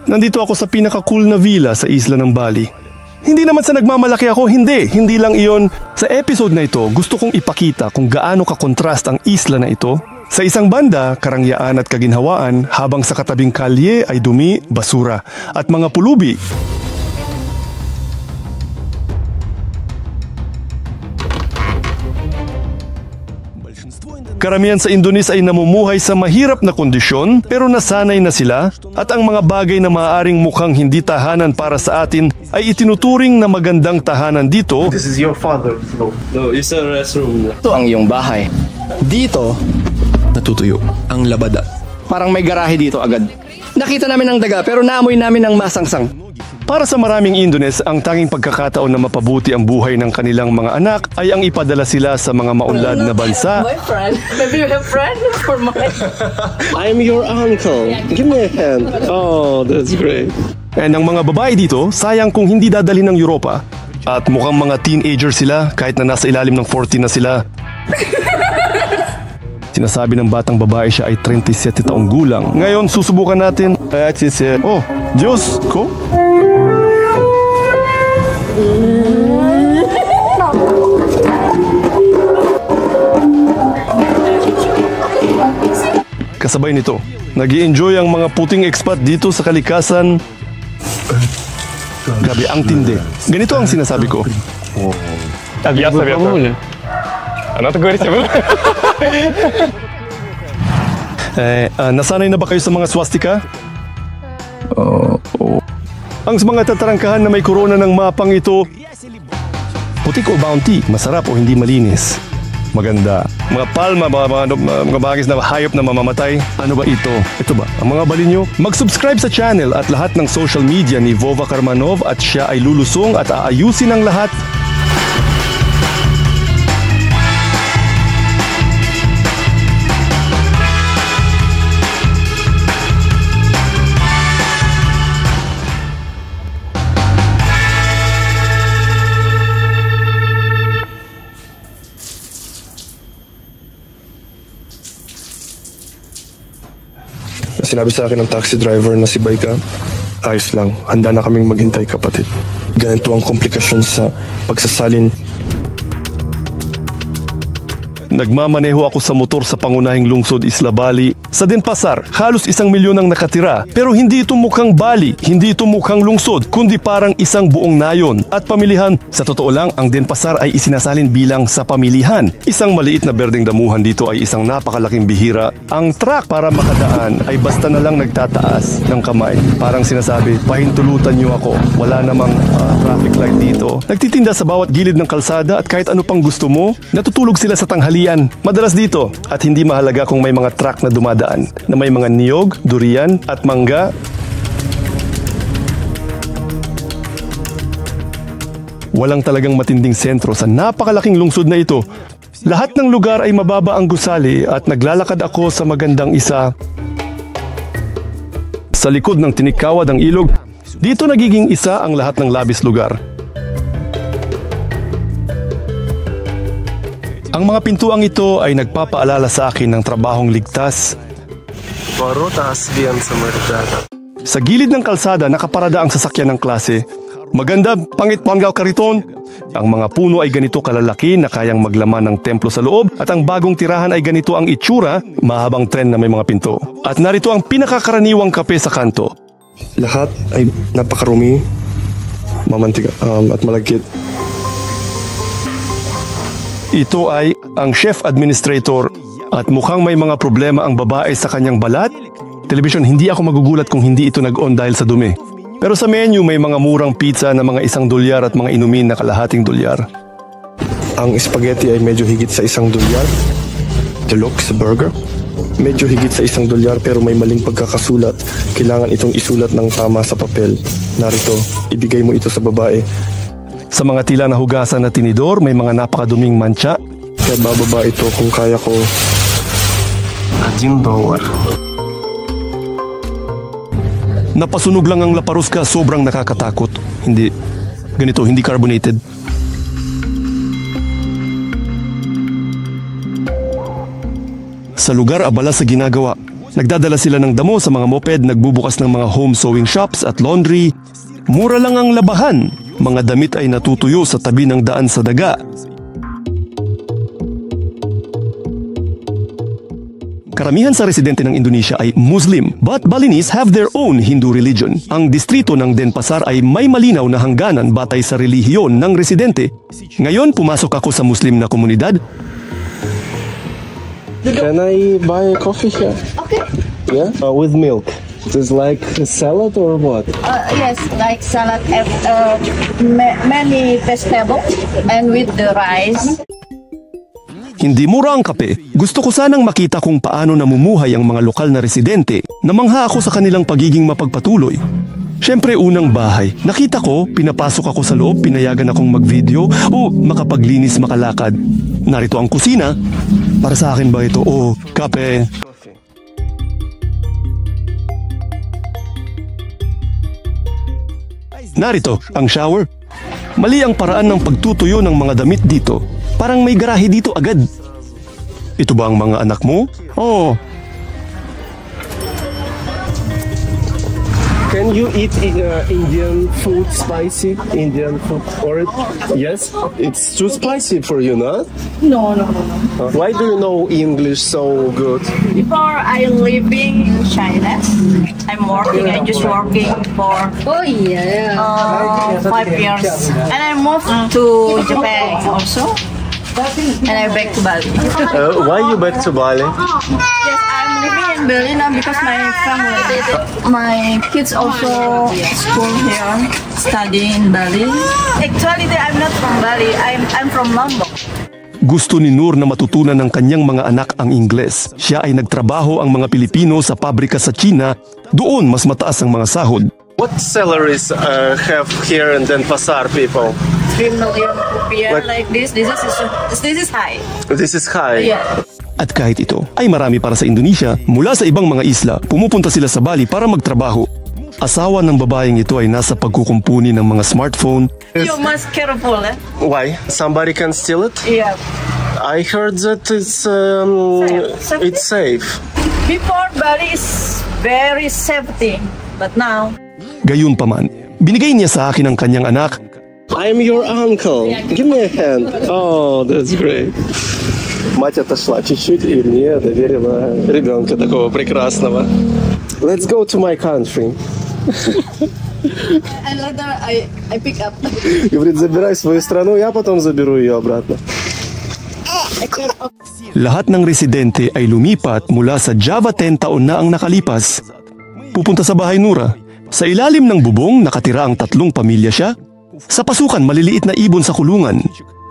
Nandito ako sa pinaka-cool na villa sa isla ng Bali. Hindi naman sa nagmamalaki ako, hindi lang iyon. Sa episode na ito, gusto kong ipakita kung gaano ka-kontrast ang isla na ito. Sa isang banda, karangyaan at kaginhawaan, habang sa katabing kalye ay dumi, basura, at mga pulubi. Karamihan sa Indonesia ay namumuhay sa mahirap na kondisyon pero nasanay na sila at ang mga bagay na maaaring mukhang hindi tahanan para sa atin ay itinuturing na magandang tahanan dito. This is your father's room. No, it's a restroom. Ito ang iyong bahay. Dito, natutuyo ang labada. parang may garahe dito agad. Nakita namin ang daga pero naamoy namin ang masangsang. Para sa maraming Indones, ang tanging pagkakataon na mapabuti ang buhay ng kanilang mga anak ay ang ipadala sila sa mga maunlad na bansa. Boyfriend? Maybe you have friend for mine. I'm your uncle. Give me a hand. Oh, that's great. And ang mga babae dito, sayang kung hindi dadalhin ng Europa. At mukhang mga teenager sila kahit na nasa ilalim ng 40 na sila. Sinasabi ng batang babae siya ay 37 taong gulang. Ngayon, susubukan natin. Oh, Diyos ko. Kasabay nito, nag-i-enjoy ang mga puting expat dito sa kalikasan. Grabe, ang tindi. Ganito ang sinasabi ko. Я советую. Она так говорит, Nasanay na ba kayo sa mga swastika? Ang mga tatarangkahan na may korona ng mapang ito, putik o bounty, masarap o hindi malinis. Maganda. Mga palma, mga bagis na hayop na mamamatay. Ano ba ito? Ito ba? Ang mga balinyo? Mag-subscribe sa channel at lahat ng social media ni Vova Karmanov at siya ay lulusong at aayusin ang lahat. Sinabi sa akin ng taxi driver na si Baika, ayos lang, handa na kaming maghintay kapatid. Ganito ang komplikasyon sa pagsasalin. Nagmamaneho ako sa motor sa pangunahing lungsod Isla Bali. Sa Denpasar, halos 1 milyon ang nakatira. Pero hindi ito mukhang Bali, hindi ito mukhang lungsod, kundi parang isang buong nayon. At pamilihan, sa totoo lang, ang Denpasar ay isinasalin bilang sa pamilihan. Isang maliit na berdeng damuhan dito ay isang napakalaking bihira. Ang truck para makadaan ay basta na lang nagtataas ng kamay. Parang sinasabi, pahintulutan niyo ako. Wala namang traffic light dito. Nagtitinda sa bawat gilid ng kalsada at kahit ano pang gusto mo, natutulog sila sa tanghali. Madalas dito at hindi mahalaga kung may mga truck na dumadaan na may mga niyog, durian at mangga. Walang talagang matinding sentro sa napakalaking lungsod na ito. Lahat ng lugar ay mababa ang gusali at naglalakad ako sa magandang isa. Sa likod ng tinikawad ang ilog, dito nagiging isa ang lahat ng labis lugar. Ang mga pintuang ito ay nagpapaalala sa akin ng trabahong ligtas. Sa gilid ng kalsada, nakaparada ang sasakyan ng klase. Maganda, pangit panggaw kariton. Ang mga puno ay ganito kalalaki na kayang maglaman ng templo sa loob at ang bagong tirahan ay ganito ang itsura, mahabang tren na may mga pinto. At narito ang pinakakaraniwang kape sa kanto. Lahat ay napakarumi, mamantika at malagkit. Ito ay ang chef administrator at mukhang may mga problema ang babae sa kanyang balat. Television, hindi ako magugulat kung hindi ito nag-on dahil sa dumi. Pero sa menu may mga murang pizza na mga $1 at mga inumin na $0.50. Ang spaghetti ay medyo higit sa $1. Deluxe burger. Medyo higit sa $1 pero may maling pagkakasulat. Kailangan itong isulat ng tama sa papel. Narito, ibigay mo ito sa babae. Sa mga tila na hugasan na tinidor, may mga napakaduming mancha. Kaya bababa ito kung kaya ko. $1. Napasunog lang ang laparuska, sobrang nakakatakot. Hindi, ganito, hindi carbonated. Sa lugar abala sa ginagawa, Nagdadala sila ng damo sa mga moped, nagbubukas ng mga home sewing shops at laundry. Mura lang ang labahan. Mga damit ay natutuyo sa tabi ng daan sa daga. Karamihan sa residente ng Indonesia ay Muslim, but Balinese have their own Hindu religion. Ang distrito ng Denpasar ay may malinaw na hangganan batay sa relihiyon ng residente. Ngayon, pumasok ako sa Muslim na komunidad. Can I buy coffee here? Okay. Yeah? With milk. It is like a salad or what? Yes, like salad, many vegetables, and with the rice. Hindi mura ang kape. Gusto ko sanang makita kung paano namumuhay ang mga lokal na residente. Namangha ako sa kanilang pagiging mapagpatuloy. Siyempre, unang bahay. Nakita ko, pinapasok ako sa loob, pinayagan akong mag-video o makapaglinis, makalakad. Narito ang kusina. Para sa akin ba ito? O, kape. Narito ang shower. Mali ang paraan ng pagtutuyo ng mga damit dito. Parang may garahe dito agad. Ito ba ang mga anak mo? Oh. Can you eat Indian food spicy? Indian food or yes? It's too spicy for you, not? No. Why do you know English so good? Before I living in China, I'm working. I just working for 5 years, and I moved to Japan also, and I back to Bali. Why you back to Bali? Yes, I'm living in Bali now because my kids also school here, studying in Bali. Actually, I'm not from Bali. I'm from Lombok. Gusto ni Noor na matutunan ng kanyang mga anak ang Ingles. Siya ay nagtrabaho ang mga Pilipino sa pabrika sa China. Doon mas mataas ang mga sahod. What salaries have here in Denpasar people? 3 million rupiah like this. This is high. This is high. Yeah. At kahit ito ay marami para sa Indonesia, mula sa ibang mga isla, pumupunta sila sa Bali para magtrabaho. Asawa ng babaeng ito ay nasa pagkukumpuni ng mga smartphone. You must careful, eh? Why? Somebody can steal it? Yeah. I heard that it's safe. Before Bali is very safety, but now. Gayunpaman, binigay niya sa akin ang kanyang anak. I'm your uncle. Give me a hand. Oh, that's great. Мать отошла чуть-чуть и мне доверила ребенка такого прекрасного. Let's go to my country. And later I pick up. Говорит, забирай свою страну, я потом заберу ее обратно. Lahat ng residente ay lumipat mula sa Java 10 taon na ang nakalipas. Pupunta sa bahay Nura. Sa ilalim ng bubong, nakatira ang 3 pamilya siya. Sa pasukan, maliliit na ibon sa kulungan.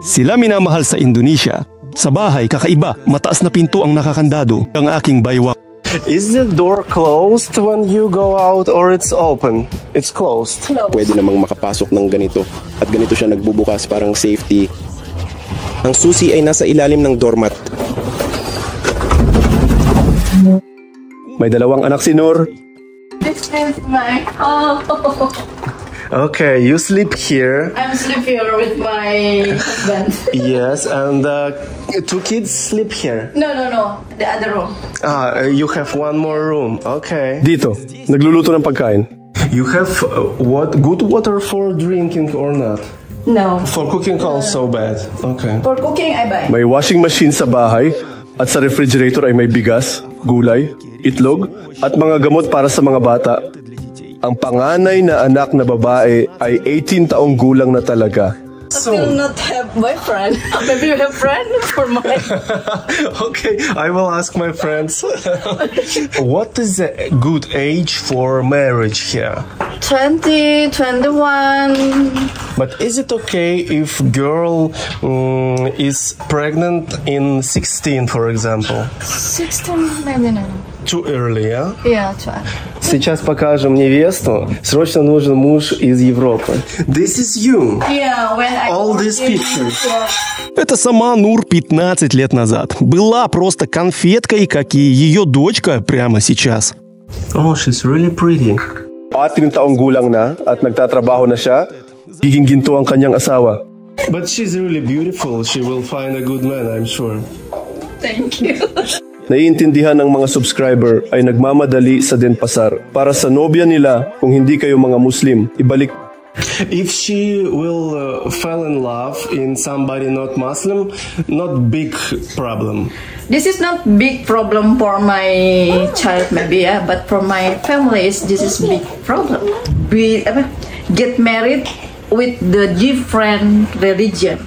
Sila minamahal sa Indonesia. Sa bahay, kakaiba, mataas na pinto ang nakakandado. Ang aking baywak. Is the door closed when you go out or it's open? It's closed. Pwede namang makapasok ng ganito. At ganito siya nagbubukas, parang safety. Ang susi ay nasa ilalim ng doormat. May 2 anak si Noor. This is my Okay, you sleep here. I'm sleep here with my husband. Yes, and 2 kids sleep here. No. The other room. You have 1 more room. Okay. Dito, nagluluto ng pagkain. You have good water for drinking or not? No. For cooking also bad. Okay. For cooking, I buy. May washing machine sa bahay at sa refrigerator ay may bigas, gulay, itlog at mga gamot para sa mga bata. Ang panganay na anak na babae ay 18 taong gulang na talaga. I will not have boyfriend. Maybe you have friend for mine. Okay, I will ask my friends. What is a good age for marriage here? 20, 21. But is it okay if girl is pregnant in 16, for example? 16, maybe no. Too early, yeah? Yeah, try. Сейчас покажем невесту. Срочно нужен муж из Европы. This is you. Yeah, when I All these pictures. Это сама Нур 15 лет назад. Была просто конфеткой, как и ее дочка прямо сейчас. Oh, she's really pretty. 4 taong gulang na at nagtatrabaho na siya. Giging ginto ang kanyang asawa. But she's really beautiful. She will find a good man, I'm sure. Thank you. Naiintindihan ng mga subscriber ay nagmamadali sa Denpasar para sa nobya nila kung hindi kayo mga Muslim. Ibalik. If she will fall in love in somebody not Muslim, not big problem. This is not big problem for my child maybe, yeah, but for my family this is big problem. We get married with the different religion.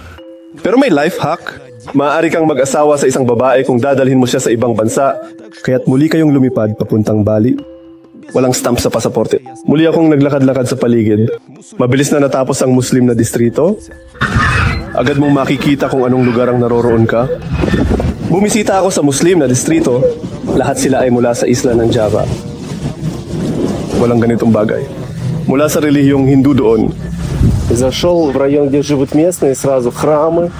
Pero may life hack. Maaari kang mag-asawa sa isang babae kung dadalhin mo siya sa ibang bansa, kaya't muli kayong lumipad papuntang Bali. Walang stamp sa pasaporte. Muli akong naglakad-lakad sa paligid. Mabilis na natapos ang Muslim na distrito. Agad mong makikita kung anong lugar ang naroroon ka. Bumisita ako sa Muslim na distrito. Lahat sila ay mula sa isla ng Java. Walang ganitong bagay. Mula sa relihiyong Hindu doon. Зашел в район, где живут местные, сразу храмы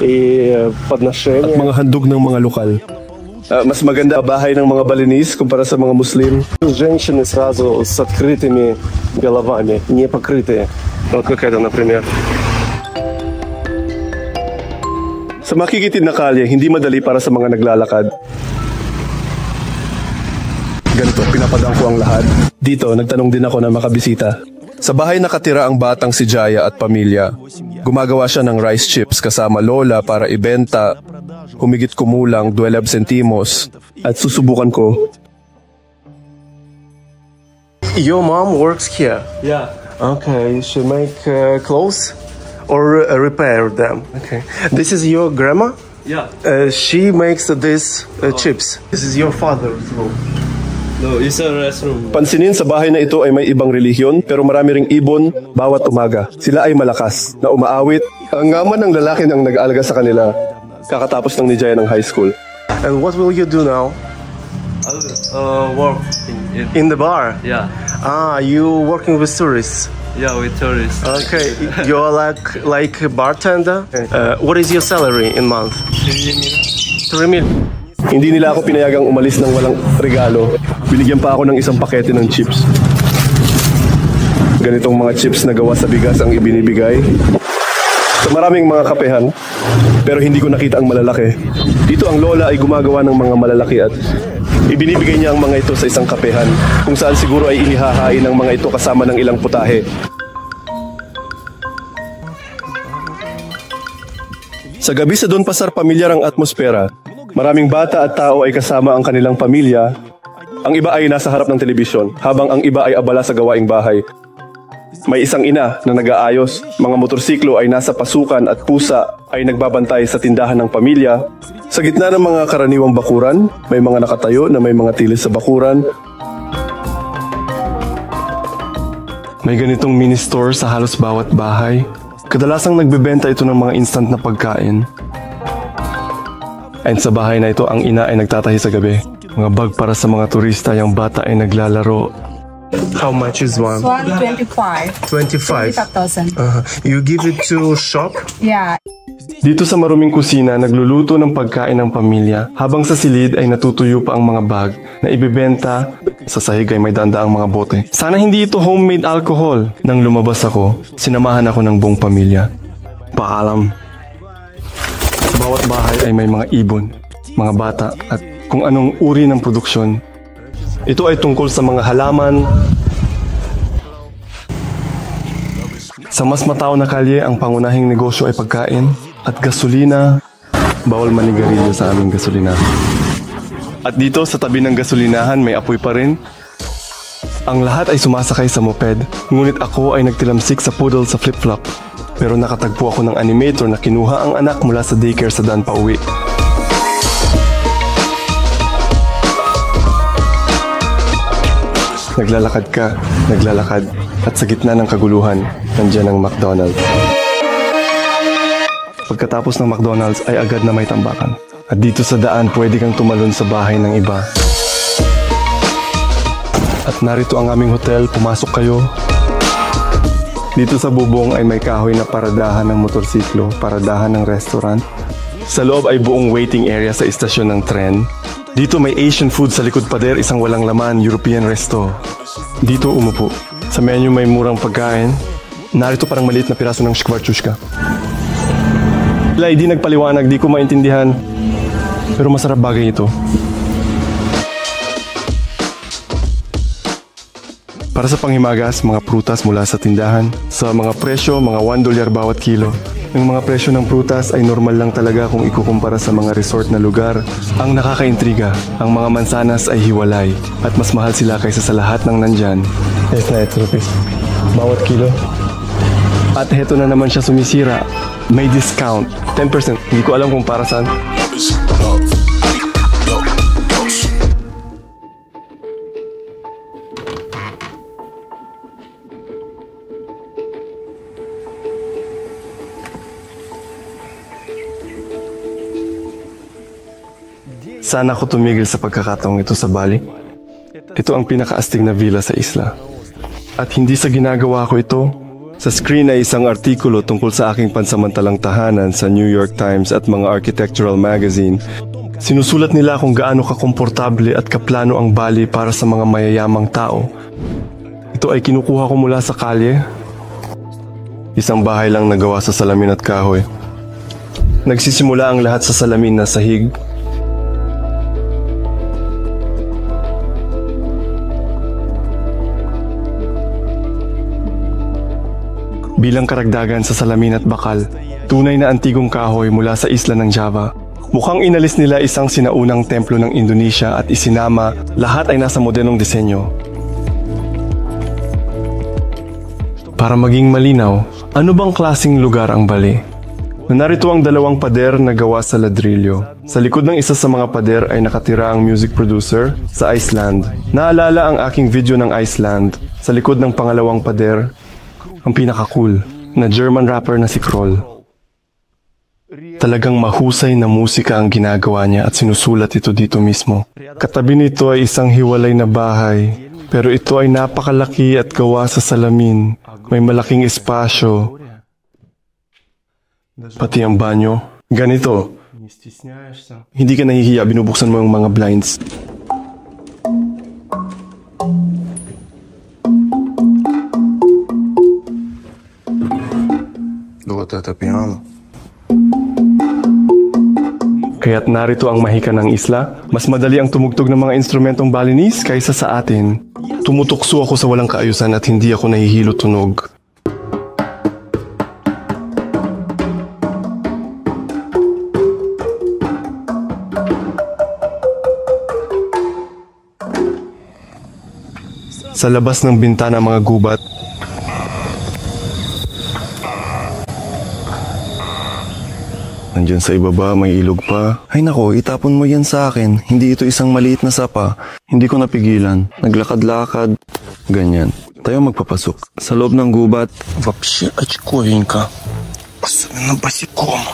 и подношения. At mga handog ng mga lokal. Mas maganda bahay ng mga Balinese kumpara sa mga Muslim. Женщины сразу с открытыми головами, не покрытые. Вот как это, например. Sa makikitid na kalye, hindi madali para sa mga naglalakad. Ganito, pinapadaan ko ang lahat. Dito, nagtanong din ako na makabisita. Sa bahay nakatira ang batang si Jaya at pamilya. Gumagawa siya ng rice chips kasama lola para ibenta. Humigit kumulang 12 centimos. At susubukan ko. Your mom works here? Yeah. Okay, she make clothes or repair them? Okay. This is your grandma? Yeah. She makes these chips. This is your father's room. No, it's a restroom. Pansinin sa bahay na ito ay may ibang relihiyon pero marami ring ibon bawat umaga. Sila ay malakas na umaawit. Ang ngaman ng lalaki nang nag-aalaga sa kanila kakatapos ng ni Jaya ng high school. And what will you do now? Work In the bar? Yeah. You working with tourists? Yeah, with tourists. Okay, you're like a bartender? What is your salary in month? 3 million. Hindi nila ako pinayagang umalis ng walang regalo. Binigyan pa ako ng isang pakete ng chips. Ganitong mga chips na gawa sa bigas ang ibinibigay. Sa maraming mga kapehan, pero hindi ko nakita ang malalaki. Dito ang lola ay gumagawa ng mga malalaki at ibinibigay niya ang mga ito sa isang kapehan, kung saan siguro ay inihahain ng mga ito kasama ng ilang putahe. Sa gabi sa Denpasar, pamilyar ang atmosfera. Maraming bata at tao ay kasama ang kanilang pamilya. Ang iba ay nasa harap ng telebisyon, habang ang iba ay abala sa gawaing bahay. May isang ina na nag-aayos, mga motorsiklo ay nasa pasukan at pusa ay nagbabantay sa tindahan ng pamilya. Sa gitna ng mga karaniwang bakuran, may mga nakatayo na may mga tilis sa bakuran. May ganitong mini store sa halos bawat bahay. Kadalasang nagbebenta ito ng mga instant na pagkain. And sa bahay na ito, ang ina ay nagtatahi sa gabi. Mga bag para sa mga turista, yung bata ay naglalaro. How much is one? 125. 25. 25,000. You give it to shop? Yeah. Dito sa maruming kusina, nagluluto ng pagkain ng pamilya. Habang sa silid ay natutuyo pa ang mga bag na ibebenta. Sa sahig ay may dandaang mga bote. Sana hindi ito homemade alcohol. Nang lumabas ako, sinamahan ako ng buong pamilya. Paalam. Sa bawat bahay ay may mga ibon, mga bata at kung anong uri ng produksyon. Ito ay tungkol sa mga halaman. Sa mas matao na kalye, ang pangunahing negosyo ay pagkain at gasolina. Bawal manigarilyo sa aming gasolina. At dito sa tabi ng gasolinahan may apoy pa rin. Ang lahat ay sumasakay sa moped, ngunit ako ay nagtilamsik sa poodle sa flip-flop. Pero nakatagpo ako ng animator na kinuha ang anak mula sa daycare sa daan pa uwi. Naglalakad ka, naglalakad, at sa gitna ng kaguluhan, nandiyan ang McDonald's. Pagkatapos ng McDonald's ay agad na may tambakan. At dito sa daan, pwede kang tumalon sa bahay ng iba. At narito ang aming hotel, pumasok kayo. Dito sa bubong ay may kahoy na paradahan ng motorsiklo, paradahan ng restaurant. Sa loob ay buong waiting area sa istasyon ng tren. Dito may Asian food sa likod pader, isang walang laman, European resto. Dito umupo. Sa menu may murang pagkain. Narito parang maliit na piraso ng shkvarchushka. Di nagpaliwanag, di ko maintindihan. Pero masarap bagay ito. Para sa panghimagas, mga prutas mula sa tindahan. Sa mga presyo, mga $1 bawat kilo. Yung mga presyo ng prutas ay normal lang talaga kung ikukumpara sa mga resort na lugar. Ang nakakaintriga, ang mga mansanas ay hiwalay at mas mahal sila kaysa sa lahat ng nandyan. Yes, na rupees. Bawat kilo. At heto na naman siya sumisira. May discount. 10%. Hindi ko alam kung para saan. Sana ako tumigil sa pagkakataong ito sa Bali. Ito ang pinakaastig na villa sa isla. At hindi sa ginagawa ko ito. Sa screen ay isang artikulo tungkol sa aking pansamantalang tahanan sa New York Times at mga architectural magazine. Sinusulat nila kung gaano kakomportable at kaplano ang Bali para sa mga mayayamang tao. Ito ay kinukuha ko mula sa kalye. Isang bahay lang nagawa sa salamin at kahoy. Nagsisimula ang lahat sa salamin na sahig. Bilang karagdagan sa salamin at bakal, tunay na antigong kahoy mula sa isla ng Java. Mukhang inalis nila isang sinaunang templo ng Indonesia at isinama, lahat ay nasa modernong disenyo. Para maging malinaw, ano bang klaseng lugar ang Bali? Narito ang dalawang pader na gawa sa ladrilyo. Sa likod ng isa sa mga pader ay nakatira ang music producer sa Iceland. Naalala ang aking video ng Iceland. Sa likod ng pangalawang pader, ang pinaka-cool na German rapper na si Kroll. Talagang mahusay na musika ang ginagawa niya at sinusulat ito dito mismo. Katabi nito ay isang hiwalay na bahay, pero ito ay napakalaki at gawa sa salamin. May malaking espasyo. Pati ang banyo. Ganito. Hindi ka nahihiya, binubuksan mo yung mga blinds. Kaya't narito ang mahika ng isla. Mas madali ang tumugtog ng mga instrumentong Balinese kaysa sa atin. Tumutukso ako sa walang kaayusan at hindi ako nahihilo tunog. Sa labas ng bintana ang mga gubat. Nandiyan sa ibaba, may ilog pa. Ay nako, itapon mo yan sa akin. Hindi ito isang maliit na sapa. Hindi ko napigilan. Naglakad-lakad. Ganyan. Tayo magpapasok. Sa loob ng gubat. Вообще очковенько. Особенно босиком.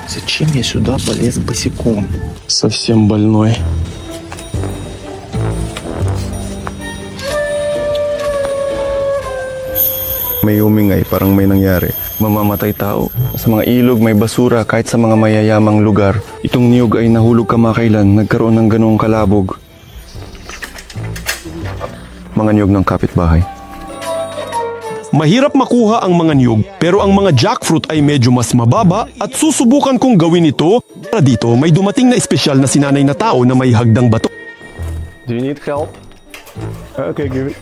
Зачем я сюда полез босиком? Совсем больной. May umingay, parang may nangyari. Mamamatay tao. Sa mga ilog may basura kahit sa mga mayayamang lugar. Itong niyog ay nahulog kamakailan, nagkaroon ng ganoong kalabog. Mga niyog ng kapitbahay. Mahirap makuha ang mga niyog, pero ang mga jackfruit ay medyo mas mababa at susubukan kong gawin ito. Para dito, may dumating na espesyal na sinanay na tao na may hagdang bato. Do you need help? Okay, give it.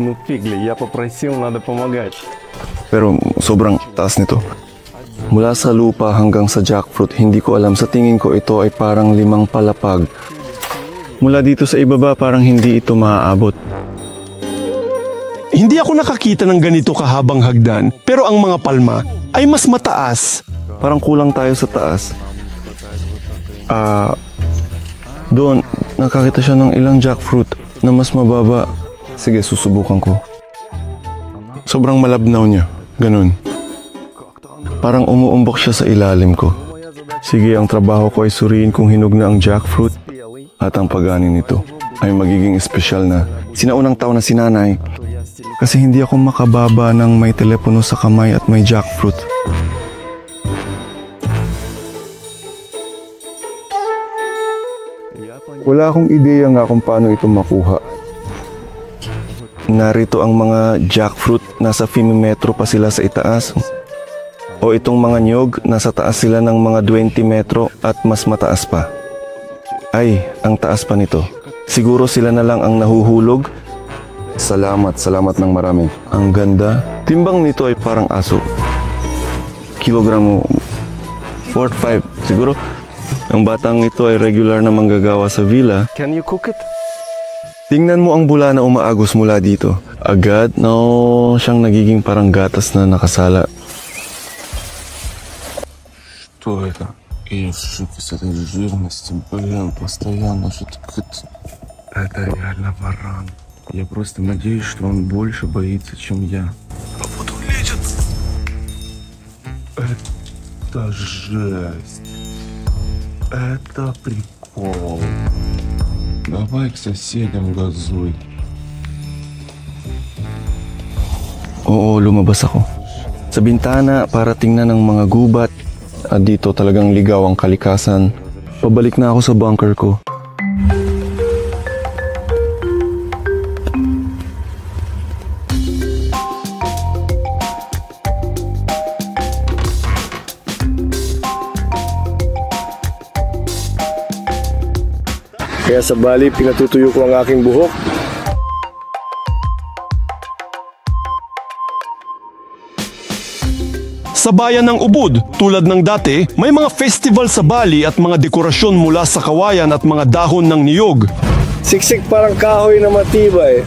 Ну, Пигли, я попросил, надо помогать. Pero sobrang taas nito. Mula sa lupa hanggang sa jackfruit, hindi ko alam. Sa tingin ko ito ay parang 5 palapag. Mula dito sa ibaba, parang hindi ito maaabot. Hindi ako nakakita ng ganito kahabang hagdan, pero ang mga palma ay mas mataas. Parang kulang tayo sa taas. Doon, nakakita siya ng ilang jackfruit na mas mababa. Sige, susubukan ko. Sobrang malabnaw niya. Ganun. Parang umuumbok siya sa ilalim ko. Sige, ang trabaho ko ay suriin kung hinog na ang jackfruit at ang pag-ani nito ay magiging espesyal na. Sinaunang tao na sinanay kasi hindi ako makababa ng may telepono sa kamay at may jackfruit. Wala akong ideya nga kung paano ito makuha. Narito ang mga jackfruit, nasa 5 metro pa sila sa itaas. O itong mga niyog, nasa taas sila ng mga 20 metro at mas mataas pa. Ay, ang taas pa nito. Siguro sila na lang ang nahuhulog. Salamat ng marami. Ang ganda. Timbang nito ay parang aso. Kilogramo 4-5. Siguro, ang batang ito ay regular na manggagawa sa villa. Can you cook it? Tingnan mo ang bula na umaagos mula dito. Agad, siyang nagiging parang gatas na nakasala. Что это? И с этой жирностью, постоянно что-то... Это реально варан. Я просто надеюсь, что он больше боится, чем я. А вот он лечит. Это жесть. Это прикол. Давай к соседям газуй. Oo, lumabas ako. Sa bintana para tingnan ng mga gubat. At dito talagang ligaw ang kalikasan. Pabalik na ako sa bunker ko. Kaya sa Bali, pinatutuyo ko ang aking buhok. Sa bayan ng Ubud, tulad ng dati, may mga festival sa Bali at mga dekorasyon mula sa kawayan at mga dahon ng niyog. Siksik parang kahoy na matibay.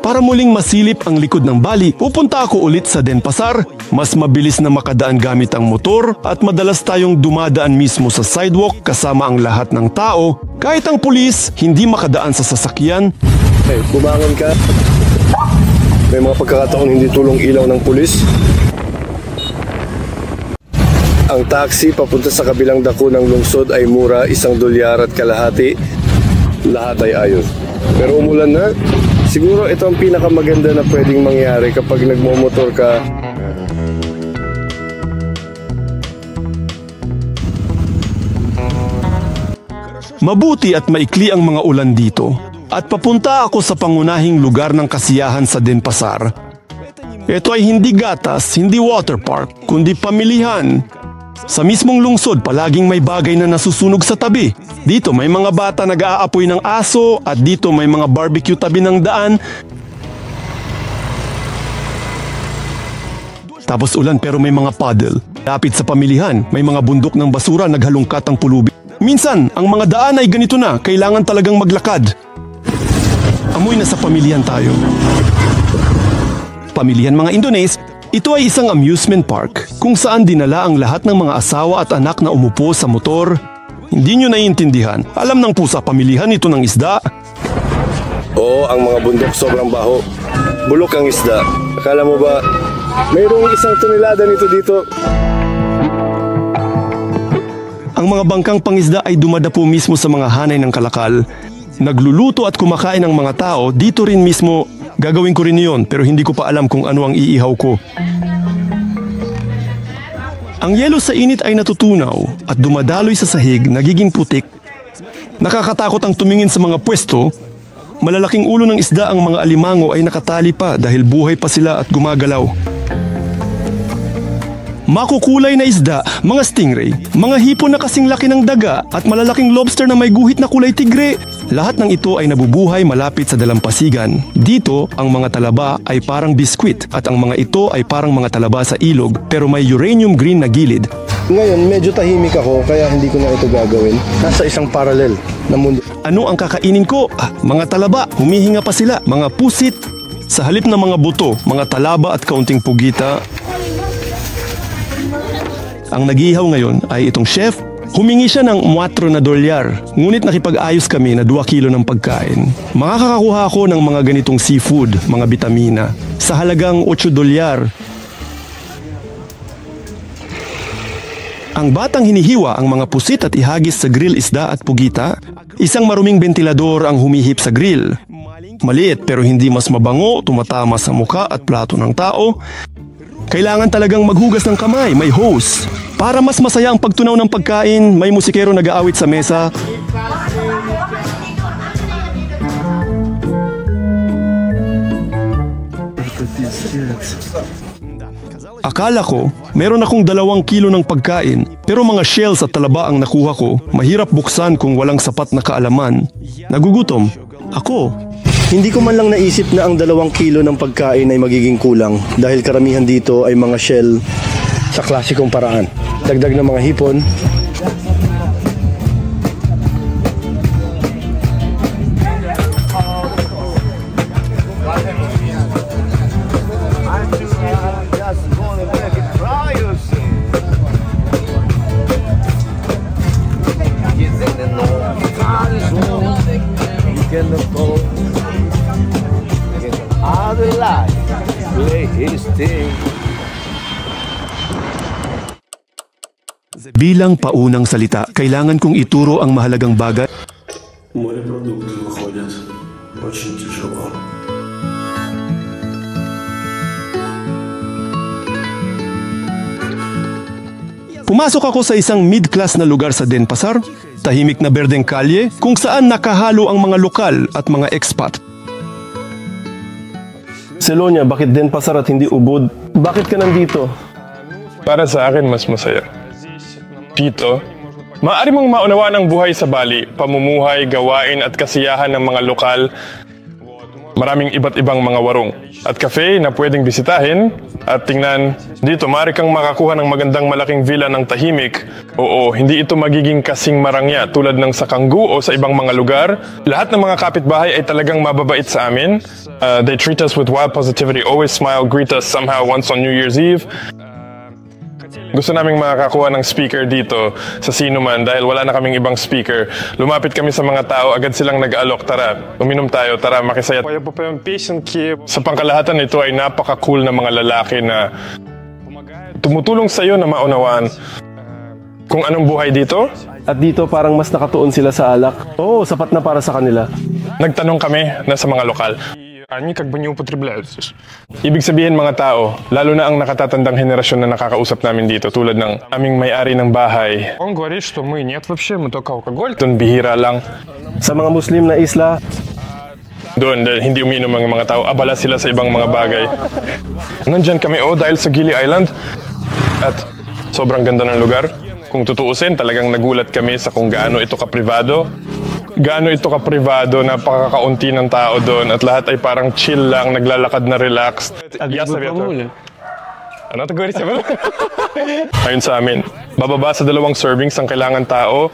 Para muling masilip ang likod ng Bali, pupunta ako ulit sa Denpasar. Mas mabilis na makadaan gamit ang motor at madalas tayong dumadaan mismo sa sidewalk kasama ang lahat ng tao. Kahit ang pulis, hindi makadaan sa sasakyan. Hey, bumangon ka. May mga pagkakataong hindi tulong ilaw ng pulis. Ang taxi papunta sa kabilang dako ng lungsod ay mura, $1.50 Lahat ay ayos. Pero umulan na. Siguro ito ang pinakamaganda na pwedeng mangyari kapag nagmomotor ka. Mabuti at maikli ang mga ulan dito. At papunta ako sa pangunahing lugar ng kasiyahan sa Denpasar. Ito ay hindi gatas, hindi water park, kundi pamilihan. Sa mismong lungsod, palaging may bagay na nasusunog sa tabi. Dito may mga bata nag-aapoy ng aso at dito may mga barbecue tabi ng daan. Tapos ulan pero may mga puddle. Lapit sa pamilihan, may mga bundok ng basura naghalungkat ang pulubi. Minsan, ang mga daan ay ganito na, kailangan talagang maglakad. Amoy na sa pamilihan tayo. Pamilihan mga Indones, ito ay isang amusement park kung saan dinala ang lahat ng mga asawa at anak na umupo sa motor. Hindi nyo naiintindihan. Alam ng pusa, pamilihan ito ng isda. Oo, ang mga bundok sobrang baho. Bulok ang isda. Akala mo ba, mayroong 1 tonelada nito dito? Ang mga bangkang pangisda ay dumadapo mismo sa mga hanay ng kalakal. Nagluluto at kumakain ang mga tao dito rin mismo. Gagawin ko rin yun pero hindi ko pa alam kung ano ang iihaw ko. Ang yelo sa init ay natutunaw at dumadaloy sa sahig, nagiging putik. Nakakatakot ang tumingin sa mga pwesto. Malalaking ulo ng isda ang mga alimango ay nakatali pa dahil buhay pa sila at gumagalaw. Makukulay na isda, mga stingray, mga hipon na kasing laki ng daga at malalaking lobster na may guhit na kulay tigre. Lahat ng ito ay nabubuhay malapit sa dalampasigan. Dito, ang mga talaba ay parang biskwit at ang mga ito ay parang mga talaba sa ilog pero may uranium green na gilid. Ngayon, medyo tahimik ako kaya hindi ko na ito gagawin. Nasa isang paralel na mundo. Ano ang kakainin ko? Mga talaba, humihinga pa sila, mga pusit. Sa halip ng mga buto, mga talaba at kaunting pugita. Ang nag-iihaw ngayon ay itong chef. Humingi siya ng $4, ngunit nakipag-ayos kami na 2 kilo ng pagkain. Makakakuha ako ng mga ganitong seafood, mga bitamina, sa halagang $8. Ang batang hinihiwa ang mga pusit at ihagis sa grill isda at pugita. Isang maruming ventilador ang humihip sa grill. Maliit pero hindi mas mabango, tumatama sa muka at plato ng tao. Kailangan talagang maghugas ng kamay, may hose. Para mas masaya ang pagtunaw ng pagkain, may musikero nag-aawit sa mesa. Akala ko, meron akong 2 kilo ng pagkain, pero mga shells at talaba ang nakuha ko. Mahirap buksan kung walang sapat na kaalaman. Nagugutom. Ako. Hindi ko man lang naisip na ang 2 kilo ng pagkain ay magiging kulang dahil karamihan dito ay mga shell sa klasikong paraan. Dagdag ng mga hipon. Bilang paunang salita, kailangan kong ituro ang mahalagang bagay. Морепродукты выходят очень тяжело. Pumasok ako sa isang mid-class na lugar sa Denpasar, tahimik na berdeng kalye kung saan nakahalo ang mga lokal at mga expat. Selonia, bakit Denpasar at hindi Ubud? Bakit ka nandito? Para sa akin, mas masaya. Dito, maaari mong maunawaan ang buhay sa Bali, pamumuhay, gawain at kasiyahan ng mga lokal. Maraming iba't ibang mga warung at cafe na pwedeng bisitahin at tingnan. Dito, maaari kang makakuha ng magandang malaking villa ng tahimik. Oo, hindi ito magiging kasing marangya tulad ng sa Canggu o sa ibang mga lugar. Lahat ng mga kapitbahay ay talagang mababait sa amin. They treat us with wild positivity, always smile, greet us somehow once on New Year's Eve. Gusto naming makakakuha ng speaker dito sa sino man dahil wala na kaming ibang speaker. Lumapit kami sa mga tao, agad silang nag-alok. Tara, uminom tayo, tara, makisaya. Sa pangkalahatan ito ay napaka-cool na mga lalaki na tumutulong sa iyo na maunawaan kung anong buhay dito. At dito parang mas nakatuon sila sa alak. Oo, sapat na para sa kanila. Nagtanong kami na sa mga lokal. Ibig sabihin mga tao, lalo na ang nakatatandang henerasyon na nakakausap namin dito tulad ng aming may-ari ng bahay. Doon bihira lang. Sa mga Muslim na isla, Doon hindi umiinom ang mga tao, abala sila sa ibang mga bagay. Nandyan kami dahil sa Gili Island at sobrang ganda ng lugar. Kung tutuusin, talagang nagulat kami sa kung gaano ito ka-privado. Gaano ito ka-privado, napakakaunti ng tao doon at lahat ay parang chill lang, naglalakad na relaxed. Ayun sa amin, bababa sa 2 servings ang kailangan tao.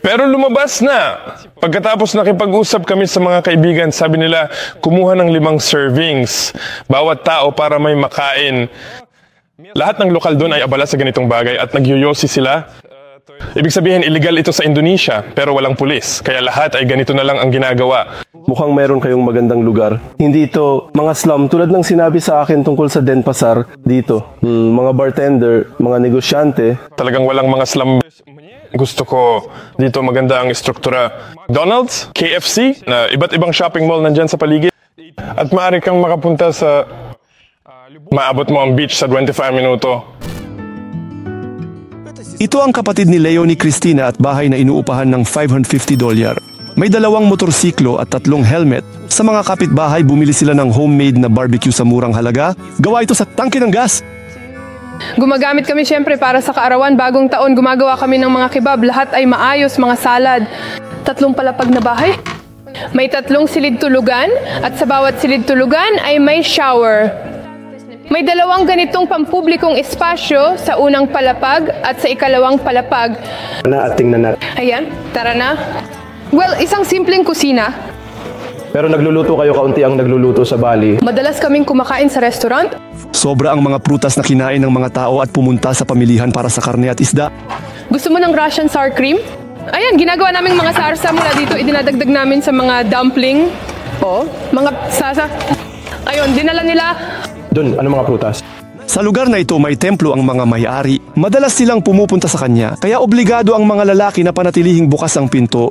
Pero lumabas na! Pagkatapos nakipag-usap kami sa mga kaibigan, sabi nila, kumuha ng 5 servings, bawat tao para may makain. Lahat ng lokal doon ay abala sa ganitong bagay at nagyoyosi sila. Ibig sabihin, illegal ito sa Indonesia, pero walang pulis. Kaya lahat ay ganito na lang ang ginagawa. mukhang mayroon kayong magandang lugar. Hindi ito mga slum tulad ng sinabi sa akin tungkol sa Denpasar dito. Mga bartender, mga negosyante. Talagang walang mga slum. Gusto ko dito maganda ang istruktura. McDonald's, KFC, na iba't ibang shopping mall nandyan sa paligid. At maaari kang makapunta sa... Maabot mo ang beach sa 25 minuto. Ito ang kapatid ni Leo ni Christina at bahay na inuupahan ng $550. May 2 motorsiklo at 3 helmet. Sa mga kapitbahay, bumili sila ng homemade na barbecue sa murang halaga. Gawa ito sa tangke ng gas. Gumagamit kami siyempre para sa kaarawan. Bagong taon, gumagawa kami ng mga kebab. Lahat ay maayos, mga salad. 3 palapag na bahay. May 3 silid tulugan at sa bawat silid tulugan ay may shower. May 2 ganitong pampublikong espasyo sa unang palapag at sa ikalawang palapag. Tingnan natin. Ayan, tara na. Well, isang simpleng kusina. Pero nagluluto kayo, kaunti ang nagluluto sa Bali. Madalas kaming kumakain sa restaurant. Sobra ang mga prutas na kinain ng mga tao at pumunta sa pamilihan para sa karne at isda. Gusto mo ng Russian sour cream? Ayan, ginagawa naming mga sarsa mula dito. Idinadagdag namin sa mga dumpling. O, mga sasa. Ayun, dinala nila. Doon, ano mga prutas? Sa lugar na ito may templo ang mga may-ari. Madalas silang pumupunta sa kanya, kaya obligado ang mga lalaki na panatilihing bukas ang pinto.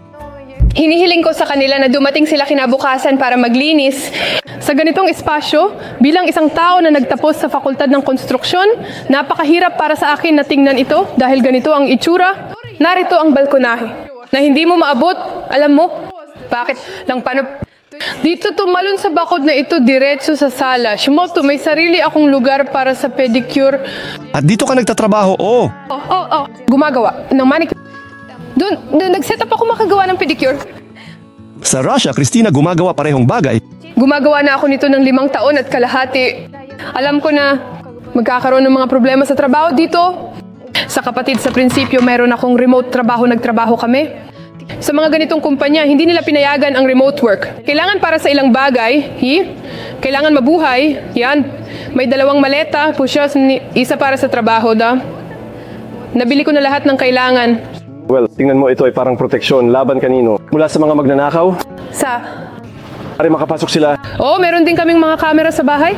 Hinihiling ko sa kanila na dumating sila kinabukasan para maglinis. Sa ganitong espasyo, bilang isang tao na nagtapos sa Fakultad ng Konstruksyon, napakahirap para sa akin na tingnan ito dahil ganito ang itsura. Narito ang balkonahe na hindi mo maabot. Alam mo, bakit lang paano... Dito tumalon sa bakod na ito diretso sa sala. Shimoto, may sarili akong lugar para sa pedicure. At dito ka nagtatrabaho, Gumagawa ng manicure. Doon, nag-set up ako makagawa ng pedicure. Sa Russia, Christina, gumagawa parehong bagay. Gumagawa na ako nito ng 5 taon at kalahati. Alam ko na magkakaroon ng mga problema sa trabaho dito. Sa kapatid sa prinsipyo, meron akong remote trabaho, nagtrabaho kami. Sa mga ganitong kumpanya, hindi nila pinayagan ang remote work. Kailangan para sa ilang bagay, kailangan mabuhay, yan. May 2 maleta, pushos, isa para sa trabaho, Nabili ko na lahat ng kailangan. Well, tingnan mo, ito ay parang proteksyon. Laban kanino? Mula sa mga magnanakaw? Para makapasok sila. Oo, meron din kaming mga kamera sa bahay.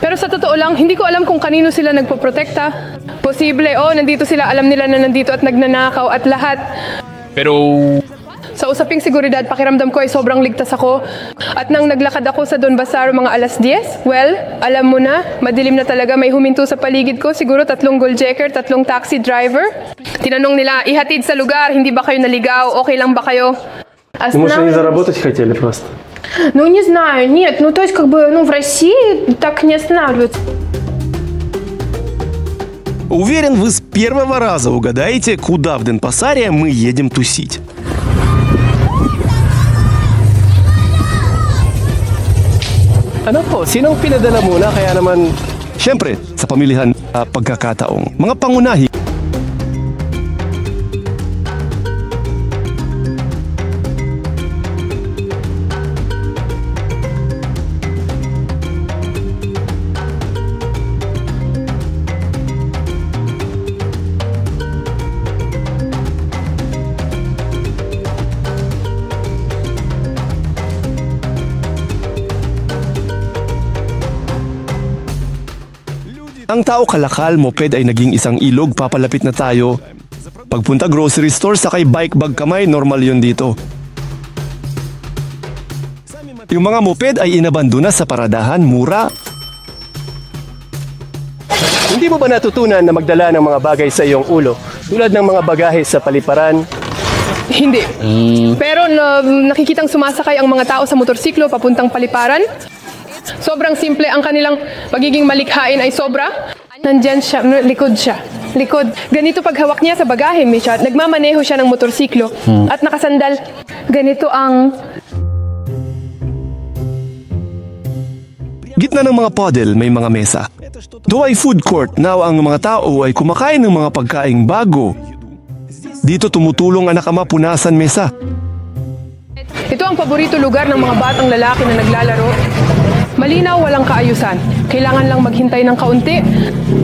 Pero sa totoo lang, hindi ko alam kung kanino sila nagpoprotekta. Posible, nandito sila, alam nila na nandito at nagnanakaw at lahat. Pero Sa usaping seguridad, pakiramdam ko ay sobrang ligtas ako. At nang naglakad ako sa Don Basaro mga alas 10, well, alam mo na, madilim na talaga, may huminto sa paligid ko, siguro 3 goaljacker, 3 taxi driver. Tinanong nila, ihatid sa lugar, hindi ba kayo naligaw, okay lang ba kayo? Может, они заработать хотели просто? Ну, не знаю, нет, то есть, в России так не останавливаются. Уверен, вы с первого раза угадаете, куда в Денпасаре мы едем тусить. Ano po? Sinong pinadala muna? Kaya naman... Siyempre, sa pamilihan pagkakataong mga pangunahi. Ang tao kalakal, moped ay naging isang ilog, papalapit na tayo. Pagpunta grocery store, sakay bike bag kamay, normal yun dito. Yung mga moped ay inabandona sa paradahan, mura. Hindi mo ba natutunan na magdala ng mga bagay sa iyong ulo? Tulad ng mga bagahe sa paliparan? Hindi. Pero nakikitang sumasakay ang mga tao sa motorsiklo papuntang paliparan. Sobrang simple ang kanilang pagiging malikhain ay sobra. Nandyan siya, likod siya. Likod. Ganito paghawak niya sa bagahe, Misha. Nagmamaneho siya ng motorsiklo. At nakasandal. Ganito ang... Gitna ng mga puddle, may mga mesa. Do ay food court, now ang mga tao ay kumakain ng mga pagkaing bago. Dito tumutulong anak ama punasan mesa. Ito ang paborito lugar ng mga batang lalaki na naglalaro. Malinaw, walang kaayusan. Kailangan lang maghintay ng kaunti.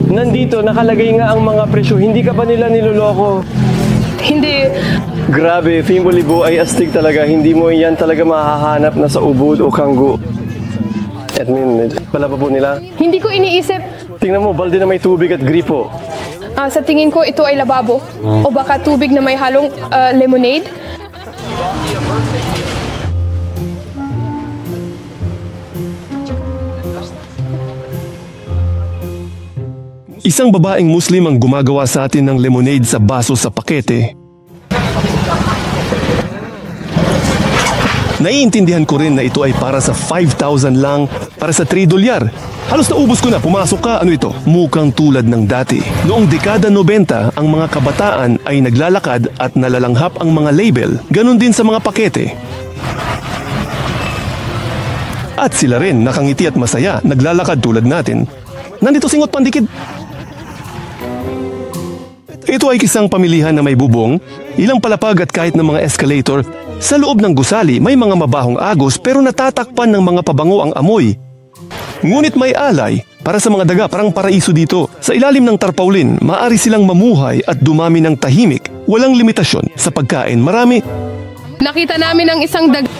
Nandito, nakalagay nga ang mga presyo. Hindi ka ba nila niloloko? Hindi. Grabe, Fimbolibo ay astig talaga. Hindi mo yan talaga mahahanap na sa ubod o kanggo. Admin, pala pa po nila. Hindi ko iniisip. Tingnan mo, balde na may tubig at gripo. Sa tingin ko, ito ay lababo. O baka tubig na may halong lemonade. Isang babaeng Muslim ang gumagawa sa atin ng lemonade sa baso sa pakete. Naiintindihan ko rin na ito ay para sa 5,000 lang, para sa $3. Halos naubos ko na, pumasok ka, ano ito? Mukhang tulad ng dati. Noong dekada 90, ang mga kabataan ay naglalakad at nalalanghap ang mga label, ganun din sa mga pakete. At sila rin, nakangiti at masaya, naglalakad tulad natin. Nandito singot pandikid. Ito ay isang pamilihan na may bubong, ilang palapag at kahit ng mga escalator. Sa loob ng gusali may mga mabahong agos pero natatakpan ng mga pabango ang amoy. Ngunit may alay para sa mga daga, parang paraiso dito. Sa ilalim ng tarpaulin, maaari silang mamuhay at dumami ng tahimik. Walang limitasyon sa pagkain, marami. Nakita namin ang isang daga.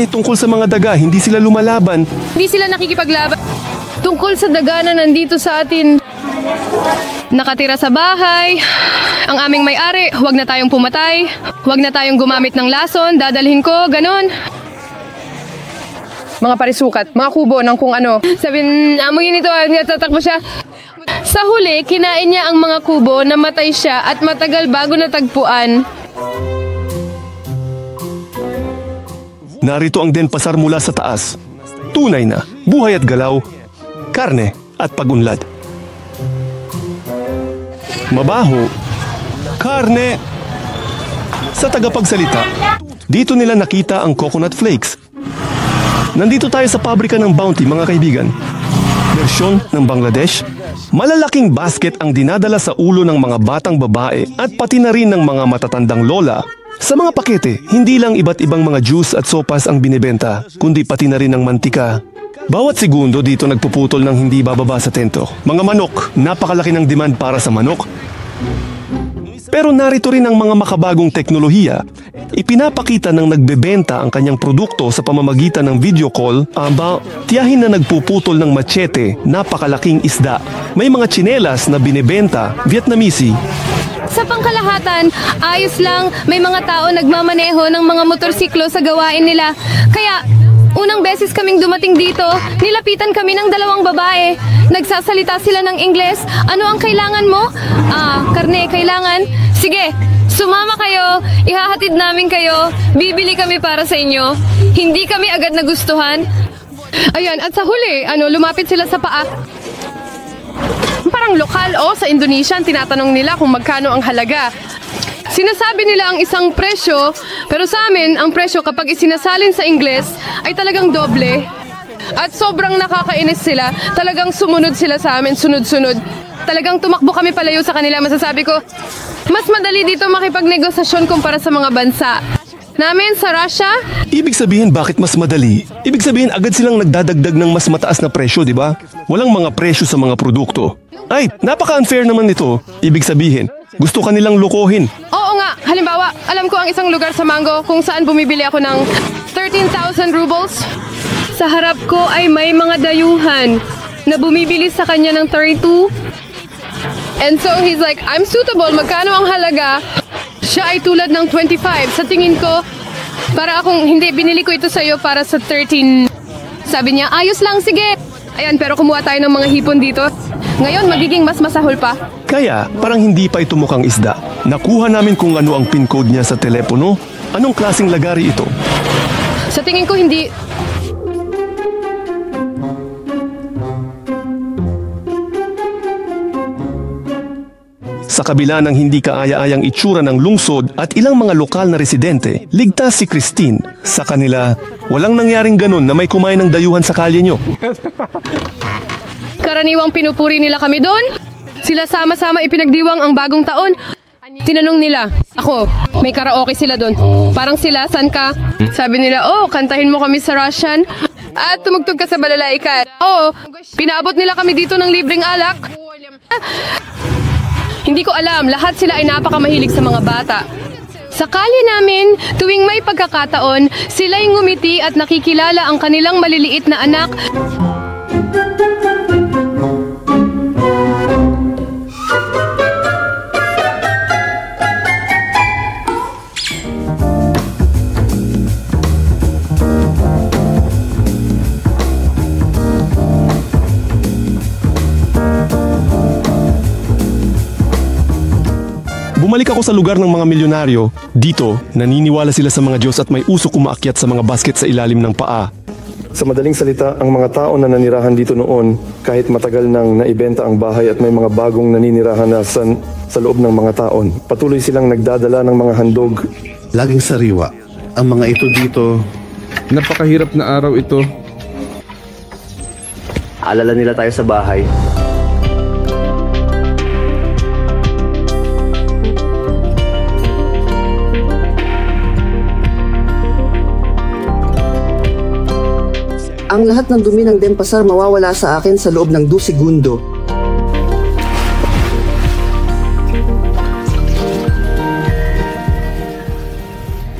Tungkol sa mga daga, hindi sila lumalaban. Hindi sila nakikipaglaban. Tungkol sa daga na nandito sa atin. Nakatira sa bahay. Ang aming may-ari, huwag na tayong pumatay. Huwag na tayong gumamit ng lason, dadalhin ko, ganon. Mga parisukat, mga kubo ng kung ano. Sabihin, amoy nito, tatakbo siya. Sa huli, kinain niya ang mga kubo, namatay siya at matagal bago natagpuan. Narito ang Denpasar mula sa taas. Tunay na, buhay at galaw, karne at pagunlad. Mabaho, karne, sa tagapagsalita, Dito nila nakita ang coconut flakes. Nandito tayo sa pabrika ng Bounty, mga kaibigan. Bersyon ng Bangladesh, malalaking basket ang dinadala sa ulo ng mga batang babae at pati na rin ng mga matatandang lola. Sa mga pakete, hindi lang iba't ibang mga juice at sopas ang binibenta, kundi pati na rin ang mantika. Bawat segundo dito nagpuputol ng hindi bababa sa tento. Mga manok, napakalaki ng demand para sa manok. Pero narito rin ang mga makabagong teknolohiya. Ipinapakita ng nagbebenta ang kanyang produkto sa pamamagitan ng video call tiyahin na nagpuputol ng machete, napakalaking isda. May mga tsinelas na binibenta, Vietnamese. Sa pangkalahatan, ayos lang, may mga tao nagmamaneho ng mga motorsiklo sa gawain nila. Kaya, unang beses kaming dumating dito, nilapitan kami ng dalawang babae. Nagsasalita sila ng Ingles. Ano ang kailangan mo? Karne, kailangan? Sige, sumama kayo, ihahatid namin kayo, bibili kami para sa inyo. Hindi kami agad nagustuhan. Ayan, at sa huli, lumapit sila sa paa. Parang lokal sa Indonesia, tinatanong nila kung magkano ang halaga. Sinasabi nila ang isang presyo, pero sa amin, ang presyo kapag isinasalin sa Ingles ay talagang doble. At sobrang nakakainis sila, talagang sumunod sila sa amin, sunod-sunod. Talagang tumakbo kami palayo sa kanila, masasabi ko, mas madali dito makipagnegosasyon kumpara sa mga bansa namin sa Russia. Ibig sabihin bakit mas madali? Ibig sabihin agad silang nagdadagdag ng mas mataas na presyo, di ba? Walang mga presyo sa mga produkto. Ay, napaka-unfair naman nito. Ibig sabihin, gusto kanilang lokohin. Oo nga, halimbawa, alam ko ang isang lugar sa Mango kung saan bumibili ako ng 13,000 rubles. Sa harap ko ay may mga dayuhan na bumibili sa kanya ng 32. And so he's like, I'm suitable, magkano ang halaga? Siya ay tulad ng 25. Sa tingin ko, para akong hindi, binili ko ito sa iyo para sa 13. Sabi niya, ayos lang, sige. Ayan, pero kumuha tayo ng mga hipon dito. Ngayon, magiging mas masahol pa. Kaya, parang hindi pa ito mukhang isda. Nakuha namin kung ano ang pin code niya sa telepono. Anong klaseng lagari ito? Sa tingin ko, hindi. Sa kabila ng hindi kaaya-ayang itsura ng lungsod at ilang mga lokal na residente, ligtas si Christine. Sa kanila, walang nangyaring ganun na may kumain ng dayuhan sa kalye nyo. Karaniwang pinupuri nila kami doon. Sila sama-sama ipinagdiwang ang bagong taon. Tinanong nila, ako, may karaoke sila doon. Parang sila, saan ka? Sabi nila, kantahin mo kami sa Russian. At tumugtog ka sa balalaikat. Pinaabot nila kami dito ng libreng alak. Hindi ko alam, lahat sila ay napakamahilig sa mga bata. Sa kalye namin, tuwing may pagkakataon, sila'y ngumiti at nakikilala ang kanilang maliliit na anak. Bumalik ako sa lugar ng mga milyonaryo. Dito, naniniwala sila sa mga Diyos at may usok umaakyat sa mga basket sa ilalim ng paa. Sa madaling salita, ang mga tao na nanirahan dito noon, kahit matagal nang naibenta ang bahay at may mga bagong naninirahan na sa loob ng mga taon, patuloy silang nagdadala ng mga handog. Laging sariwa. Ang mga ito dito, napakahirap na araw ito. Alala nila tayo sa bahay. Ang lahat ng dumi ng Denpasar mawawala sa akin sa loob ng 2 segundo.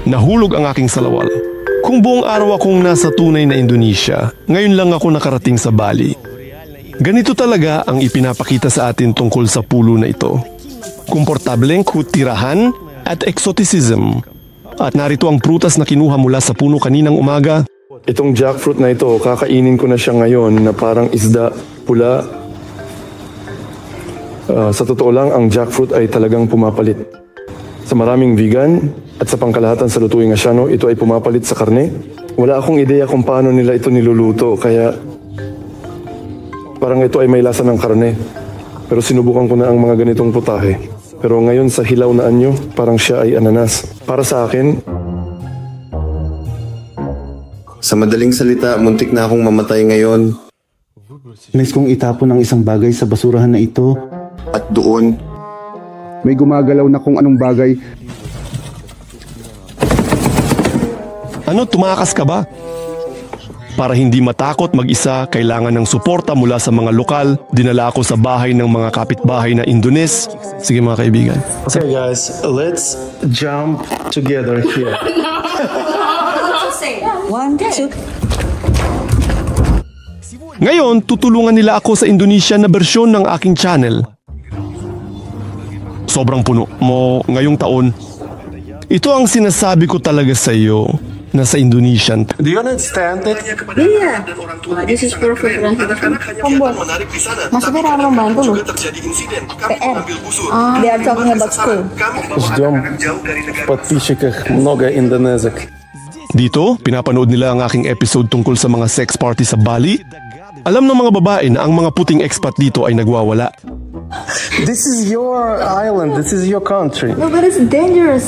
Nahulog ang aking salawal. Kung buong araw akong nasa tunay na Indonesia, ngayon lang ako nakarating sa Bali. Ganito talaga ang ipinapakita sa atin tungkol sa pulo na ito. Komportableng kutirahan at exoticism. At narito ang prutas na kinuha mula sa puno kaninang umaga. Itong jackfruit na ito, kakainin ko na siya ngayon na parang isda pula. Sa totoo lang, ang jackfruit ay talagang pumapalit. Sa maraming vegan at sa pangkalahatan sa lutuing Asiano, ito ay pumapalit sa karne. Wala akong ideya kung paano nila ito niluluto, kaya parang ito ay may lasa ng karne. Pero sinubukan ko na ang mga ganitong putahe. Pero ngayon sa hilaw na anyo, parang siya ay ananas. Para sa akin, Sa madaling salita, muntik na akong mamatay ngayon. Nais kong itapon ang isang bagay sa basurahan na ito. At doon, may gumagalaw na kung anong bagay. Ano, tumakas ka ba? Para hindi matakot mag-isa, kailangan ng suporta mula sa mga lokal. Dinala ako sa bahay ng mga kapitbahay na Indones. Sige mga kaibigan. Okay guys, let's jump together here. 1, 2. Ngayon, tutulungan nila ako sa Indonesia na bersyon ng aking channel. Sobrang puno mo ngayong taon. Ito ang sinasabi ko talaga sa iyo. Nasa Indonesian. Do you understand it? Iya. This is perfect translation. Pembuat. Maksudnya Rara membantu loh. PR. They are talking about school. Ждем в подписчиках много индонезок. Dito, pinapanood nila ang aking episode tungkol sa mga sex party sa Bali. Alam ng mga babae na ang mga puting expat dito ay nagwawala. This is your island. This is your country. No, but it's dangerous.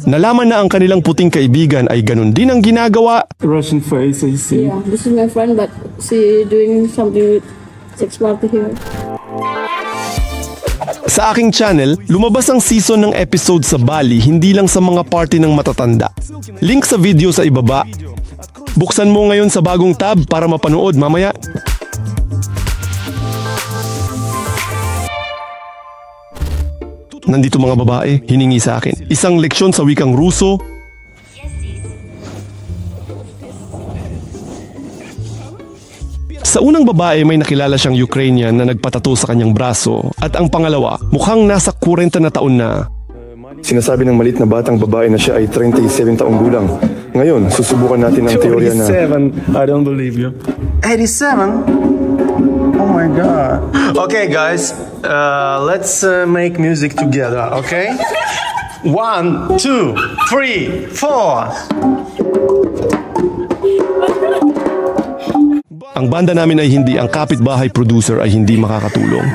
Nalaman na ang kanilang puting kaibigan ay ganun din ang ginagawa. Russian face, I see. Yeah, this is my friend, but she doing something with sex party here. Sa aking channel, lumabas ang season ng episode sa Bali hindi lang sa mga party ng matatanda. Link sa video sa ibaba. Buksan mo ngayon sa bagong tab para mapanood mamaya. Nandito mga babae, hiningi sa akin. Isang leksyon sa wikang Ruso. Sa unang babae may nakilala siyang Ukrainian na nagpatato sa kanyang braso. At ang pangalawa, mukhang nasa 40 na taon na. Sinasabi ng malit na batang babae na siya ay 37 taong gulang. Ngayon, susubukan natin ang teorya na... 87, I don't believe you. 87? Oh my god. Okay guys, let's make music together, okay? 1, 2, 3, 4. Ang banda namin ay hindi, ang kapitbahay producer ay hindi makakatulong.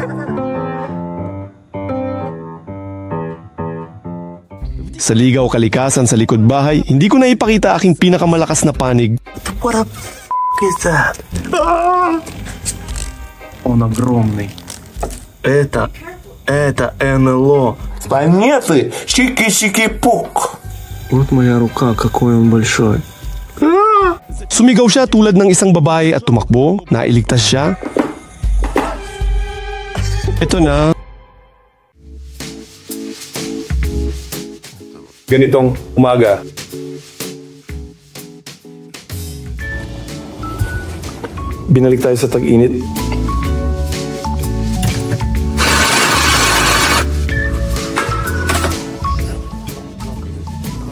Sa ligaw kalikasan sa likod bahay, hindi ko na ipakita aking pinakamalakas na panig. What the is that? Ah! Он огромный. Это НЛО. Планеты Чики-Чики-Пук. Вот моя рука, какой он большой. Sumigaw siya tulad ng isang babae at tumakbo, nailigtas siya. Ito na. Ganitong umaga. Binalik tayo sa tag-init.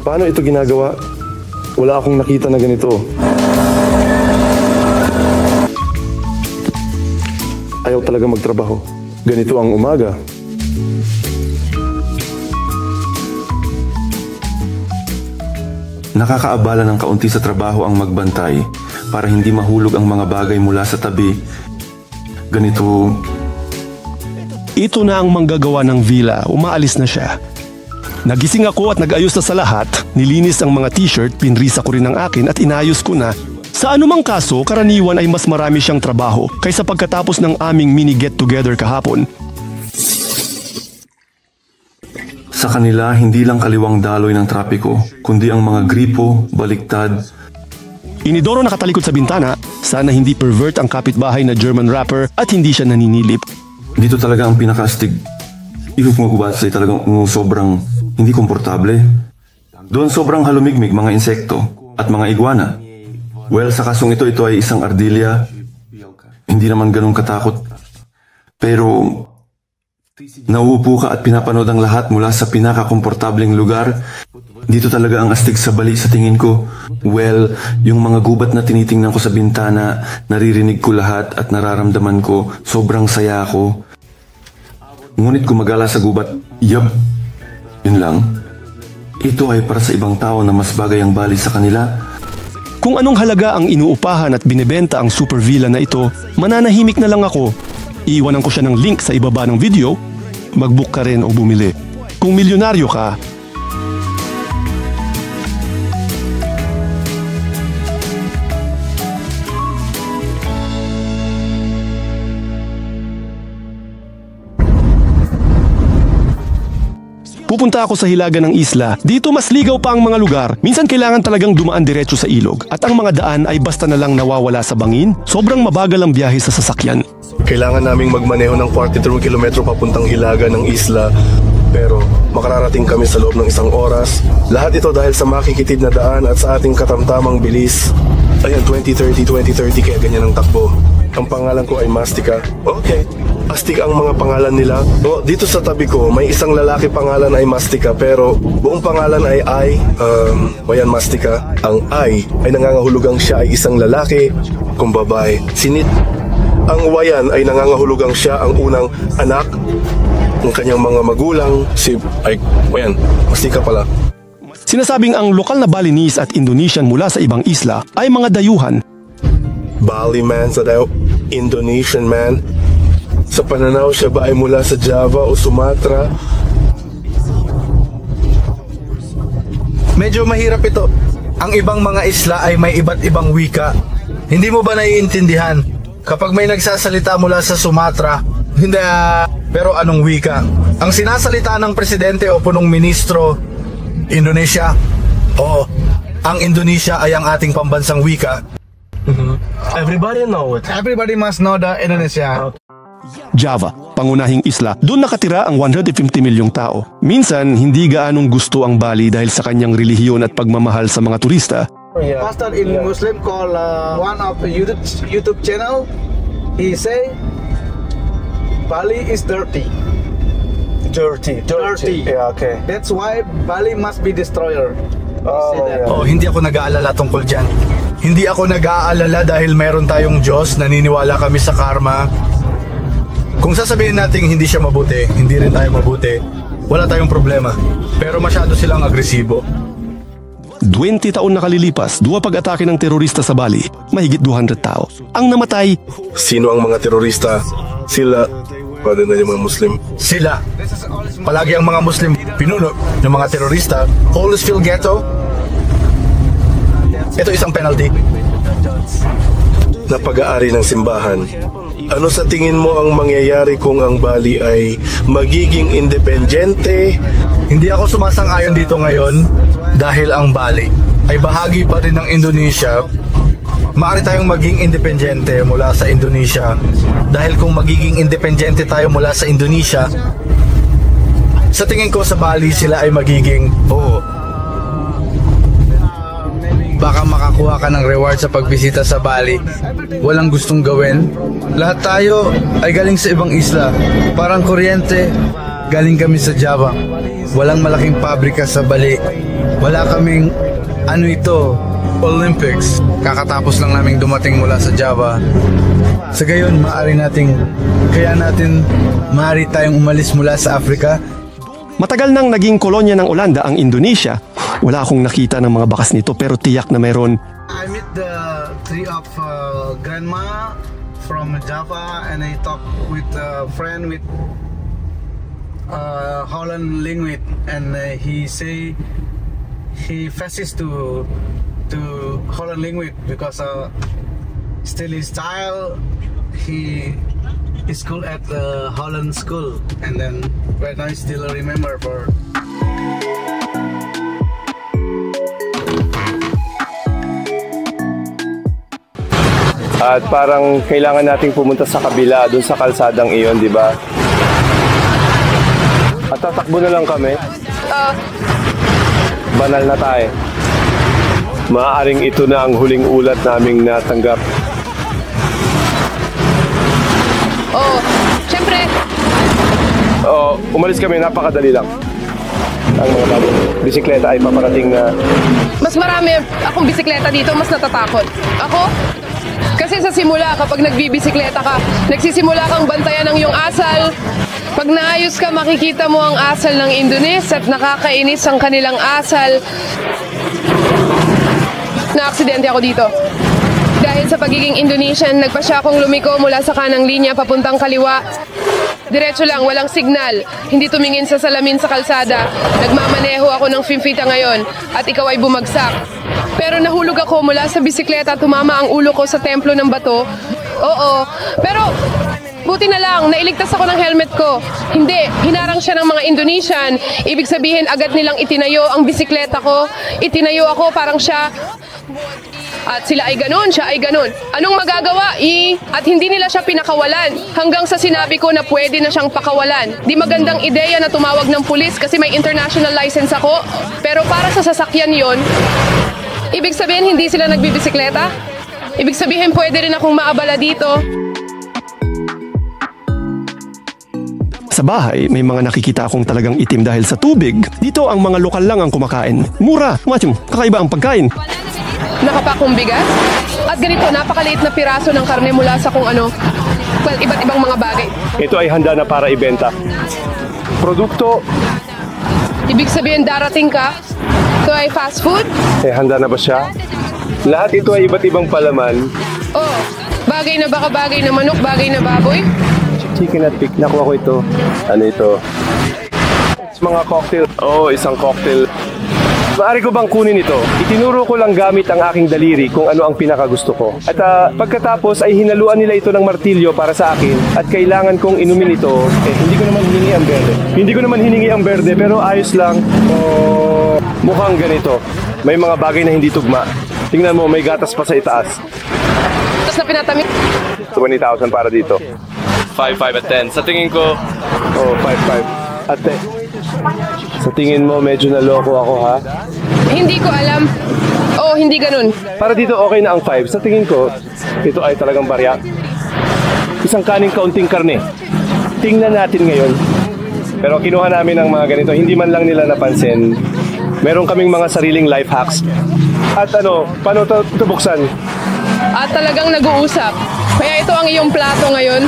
Paano ito ginagawa? Wala akong nakita na ganito. Ayaw talaga magtrabaho. Ganito ang umaga. Nakakaabala ng kaunti sa trabaho ang magbantay para hindi mahulog ang mga bagay mula sa tabi. Ganito. Ito na ang manggagawa ng villa, umaalis na siya. Nagising ako at nag-ayos na sa lahat, nilinis ang mga t-shirt, pinrisa ko rin ang akin at inayos ko na. Sa anumang kaso, karaniwan ay mas marami siyang trabaho kaysa pagkatapos ng aming mini get-together kahapon. Sa kanila, hindi lang kaliwang daloy ng trapiko, kundi ang mga gripo, baliktad. Inidoro nakatalikod sa bintana, sana hindi pervert ang kapitbahay na German rapper at hindi siya naninilip. Dito talaga ang pinaka-astig. Ibig mo kubasay talagang sobrang hindi komportable. Doon sobrang halumigmig mga insekto at mga iguana. Well, sa kasong ito ay isang ardilya. Hindi naman ganun katakot. Pero nauupo ka at pinapanood ang lahat mula sa pinaka-komportableng lugar. Dito talaga ang astig sa Bali sa tingin ko. Well, yung mga gubat na tinitingnan ko sa bintana, naririnig ko lahat at nararamdaman ko, sobrang saya ako. Ngunit gumagala sa gubat, yup, yun lang. Ito ay para sa ibang tao na mas bagay ang Bali sa kanila. Kung anong halaga ang inuupahan at binibenta ang super villa na ito, mananahimik na lang ako. Iiwanan ko siya ng link sa ibaba ng video, mag-book ka rin o bumili. Kung milyonaryo ka, Pupunta ako sa hilaga ng isla. Dito mas ligaw pa ang mga lugar. Minsan kailangan talagang dumaan diretso sa ilog. At ang mga daan ay basta na lang nawawala sa bangin. Sobrang mabagal ang biyahe sa sasakyan. Kailangan naming magmaneho ng 43 kilometro papuntang hilaga ng isla. Pero makararating kami sa loob ng 1 oras. Lahat ito dahil sa makikitid na daan at sa ating katamtamang bilis. Ayan, 20-30 kaya ganyan ang takbo. Ang pangalan ko ay Mastika. Okay, astig ang mga pangalan nila. O, dito sa tabi ko, may isang lalaki pangalan ay Mastika, pero buong pangalan ay ayan Mastika. Ang ay nangangahulugang siya ay isang lalaki kung babae. Sinit. Ang Wayan ay nangangahulugang siya ang unang anak ng kanyang mga magulang. Wayan, Mastika pala. Sinasabing ang lokal na Balinese at Indonesian mula sa ibang isla ay mga dayuhan. Bali man sa daw, Indonesian man. Sa pananaw siya ba ay mula sa Java o Sumatra? Medyo mahirap ito. Ang ibang mga isla ay may iba't ibang wika. Hindi mo ba naiintindihan? Kapag may nagsasalita mula sa Sumatra, hindi pero anong wika? Ang sinasalita ng presidente o punong ministro, Indonesia. Oo, ang Indonesia ay ang ating pambansang wika. Everybody know it. Everybody must know the Indonesia. Java, pangunahing isla, doon nakatira ang 150 milyong tao. Minsan, hindi gaanong gusto ang Bali dahil sa kanyang relihiyon at pagmamahal sa mga turista. Pastor in Muslim call one of the YouTube channel. He say Bali is dirty. Dirty. Yeah, okay. That's why Bali must be destroyer. Oh, hindi ako nag-aalala tungkol dyan. Hindi ako nag-aalala dahil meron tayong Diyos, naniniwala kami sa karma. Kung sasabihin natin hindi siya mabuti, hindi rin tayo mabuti, wala tayong problema. Pero masyado silang agresibo. 20 taon na kalilipas, 2 pag-atake ng terorista sa Bali, mahigit 200 tao. Ang namatay, sino ang mga terorista? Sila, pwede na yung mga Muslim. Sila. Palagi ang mga Muslim pinuno ng mga terorista. Holisfield Ghetto. Ito isang penalty. Na pag-aari ng simbahan. Ano sa tingin mo ang mangyayari kung ang Bali ay magiging independyente? Hindi ako sumasang-ayon dito ngayon dahil ang Bali ay bahagi pa rin ng Indonesia. Maaari tayong maging independyente mula sa Indonesia dahil kung magiging independyente tayo mula sa Indonesia, sa tingin ko sa Bali sila ay magiging baka makakuha ka ng reward sa pagbisita sa Bali. Walang gustong gawin. Lahat tayo ay galing sa ibang isla. Parang kuryente, galing kami sa Java. Walang malaking pabrika sa Bali. Wala kaming Olympics. Kakatapos lang naming dumating mula sa Java. Sa gayon, maaari tayong umalis mula sa Africa. Matagal nang naging kolonya ng Olanda ang Indonesia. Wala akong nakita ng mga bakas nito pero tiyak na mayroon. I met the three of grandma from Java and I talk with a friend with Holland language and he say he faces to Holland language because still his style he school at the Holland school and then right now I still remember for At parang kailangan nating pumunta sa kabila, dun sa kalsadang iyon, di ba? At tatakbo na lang kami. Banal na tayo. Maaaring ito na ang huling ulat naming natanggap. Siyempre. Umalis kami, napakadali lang. Ang mga bagong bisikleta ay paparating na... Mas marami akong bisikleta dito, mas natatakot. Ako? Kasi sa simula, kapag nagbibisikleta ka, nagsisimula kang bantayan ng iyong asal. Pag naayos ka, makikita mo ang asal ng Indonesia at nakakainis ang kanilang asal. Na-aksidente ako dito. Dahil sa pagiging Indonesian, nagpasya akong lumiko mula sa kanang linya papuntang kaliwa. Diretso lang, walang signal. Hindi tumingin sa salamin sa kalsada. Nagmamaneho ako ng Fimpita ngayon at ikaw ay bumagsak. Pero nahulog ako mula sa bisikleta at tumama ang ulo ko sa templo ng bato. Oo, pero Buti na lang, nailigtas ako ng helmet ko. Hindi, hinarang siya ng mga Indonesian. Ibig sabihin, agad nilang itinayo ang bisikleta ko. Itinayo ako parang siya. At sila ay ganun, siya ay ganun. Anong magagawa? At hindi nila siya pinakawalan. Hanggang sa sinabi ko na pwede na siyang pakawalan. Di magandang ideya na tumawag ng pulis kasi may international license ako. Pero para sa sasakyan yon, ibig sabihin hindi sila nagbibisikleta? Ibig sabihin pwede rin akong maabala dito. Sa bahay, may mga nakikita akong talagang itim dahil sa tubig. Dito, ang mga lokal lang ang kumakain. Mura, machim, kakaiba ang pagkain. Nakapakong bigas. At ganito, napakaliit na piraso ng karne mula sa iba't ibang mga bagay. Ito ay handa na para ibenta. Produkto. Ibig sabihin darating ka? Ito ay fast food? Handa na ba siya? Lahat ito ay iba't ibang palaman. Oh, bagay na baka, bagay na manok, bagay na baboy? Chicken at pig. Nakuha ko ito. Ano ito? Mga cocktail. Oh, isang cocktail. Maaari ko bang kunin ito? Itinuro ko lang gamit ang aking daliri kung ano ang pinakagusto ko. At pagkatapos ay hinaluan nila ito ng martilyo para sa akin at kailangan kong inumin ito. Hindi ko naman hiningi ang berde. Hindi ko naman hiningi ang berde pero ayos lang. Oh, mukhang ganito. May mga bagay na hindi tugma. Tingnan mo, may gatas pa sa itaas. Tapos na pinatami. 20,000 para dito. 5, 5 at 10. Sa tingin ko, 5, 5 at 10. Sa tingin mo, medyo naloko ako, ha? Hindi ko alam. Oh, hindi ganun. Para dito, okay na ang 5. Sa tingin ko, ito ay talagang barya. Isang kaning kaunting karne. Tingnan natin ngayon. Pero kinuha namin ang mga ganito. Hindi man lang nila napansin. Meron kaming mga sariling life hacks. At paano ito buksan? At talagang nag-uusap. Kaya ito ang iyong plato ngayon.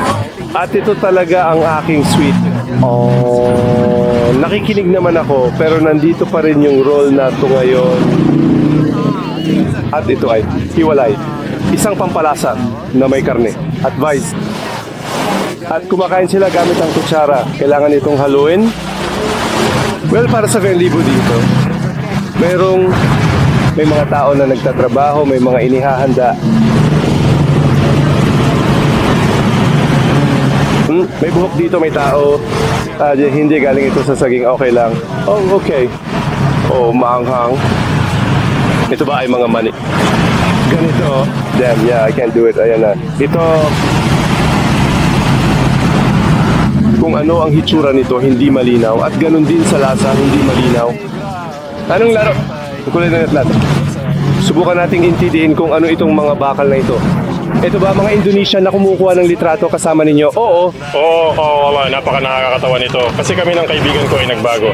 At ito talaga ang aking sweet. Oh, nakikinig naman ako pero nandito pa rin yung roll na ito ngayon. At ito ay hiwalay. Isang pampalasa na may karne. Advice. At kumakain sila gamit ang kutsara. Kailangan itong haluin. Well, para sa 10,000 dito, may mga tao na nagtatrabaho, may mga inihahanda. May buhok dito, may tao. Hindi galing ito sa saging, okay lang. Oh, okay. Oh, maanghang. Ito ba ay mga mani? Ganito. Damn, yeah, I can't do it. Ayan na. Ito, kung ano ang hitsura nito, hindi malinaw. At ganun din sa lasa, hindi malinaw. Anong laro? Kulay na lahat. Subukan nating intindihin kung ano itong mga bakal na ito. Ito ba mga Indonesian na kumukuha ng litrato kasama ninyo? Oo. Oo, napaka nakakatawa nito. Kasi kami ng kaibigan ko ay nagbago.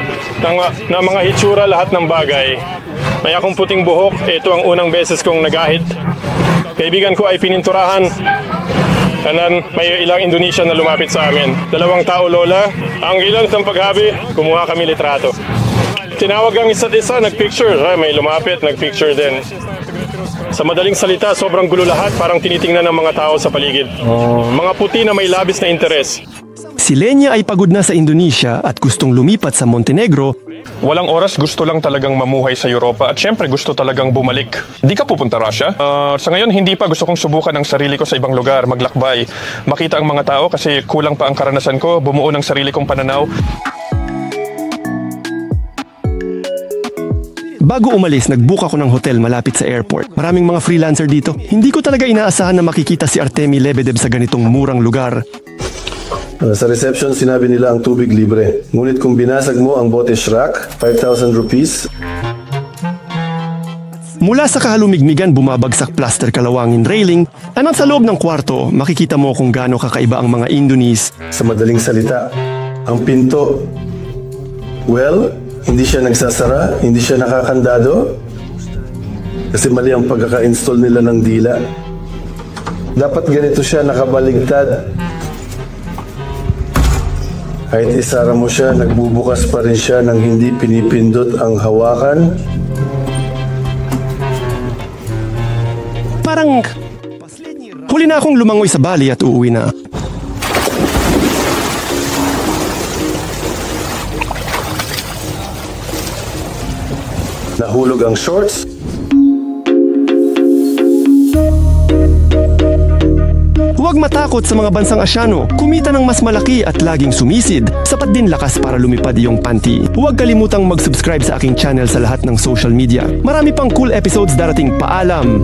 Na mga hitsura, lahat ng bagay. May akong puting buhok. Ito ang unang beses kong nagahit. Kaibigan ko ay pininturahan. Tanan, may ilang Indonesian na lumapit sa amin. 2 tao, lola. Ang ilang ng paghabi, kumuha kami litrato. Tinawag ang isa't isa, nagpicture. May lumapit, nagpicture din. Sa madaling salita, sobrang gulo lahat, parang tinitingnan ng mga tao sa paligid. Mga puti na may labis na interes. Si Lenya ay pagod na sa Indonesia at gustong lumipat sa Montenegro. Walang oras, gusto lang talagang mamuhay sa Europa at syempre gusto talagang bumalik. Di ka pupunta Russia? Sa ngayon, hindi pa. Gusto kong subukan ang sarili ko sa ibang lugar, maglakbay, makita ang mga tao kasi kulang pa ang karanasan ko, bumuo ng sarili kong pananaw. Bago umalis, nag-book ako ng hotel malapit sa airport. Maraming mga freelancer dito. Hindi ko talaga inaasahan na makikita si Artemi Lebedev sa ganitong murang lugar. Sa reception, sinabi nila ang tubig libre. Ngunit kung binasag mo ang bote Shrak, 5,000 rupees. Mula sa kahalumigmigan, bumabagsak plaster kalawangin railing. At sa loob ng kwarto, makikita mo kung gaano kakaiba ang mga Indones. Sa madaling salita, ang pinto, well, hindi siya nagsasara, hindi siya nakakandado. Kasi mali ang pagkaka-install nila ng dila. Dapat ganito siya nakabaligtad. Kahit isara mo siya, nagbubukas pa rin siya nang hindi pinipindot ang hawakan. Parang huli na akong lumangoy sa Bali at uuwi na. Nahulog ang shorts. Huwag matakot sa mga bansang Asyano. Kumita ng mas malaki at laging sumisid. Sapat din lakas para lumipad iyong panty. Huwag kalimutang mag-subscribe sa aking channel sa lahat ng social media. Marami pang cool episodes darating. Paalam!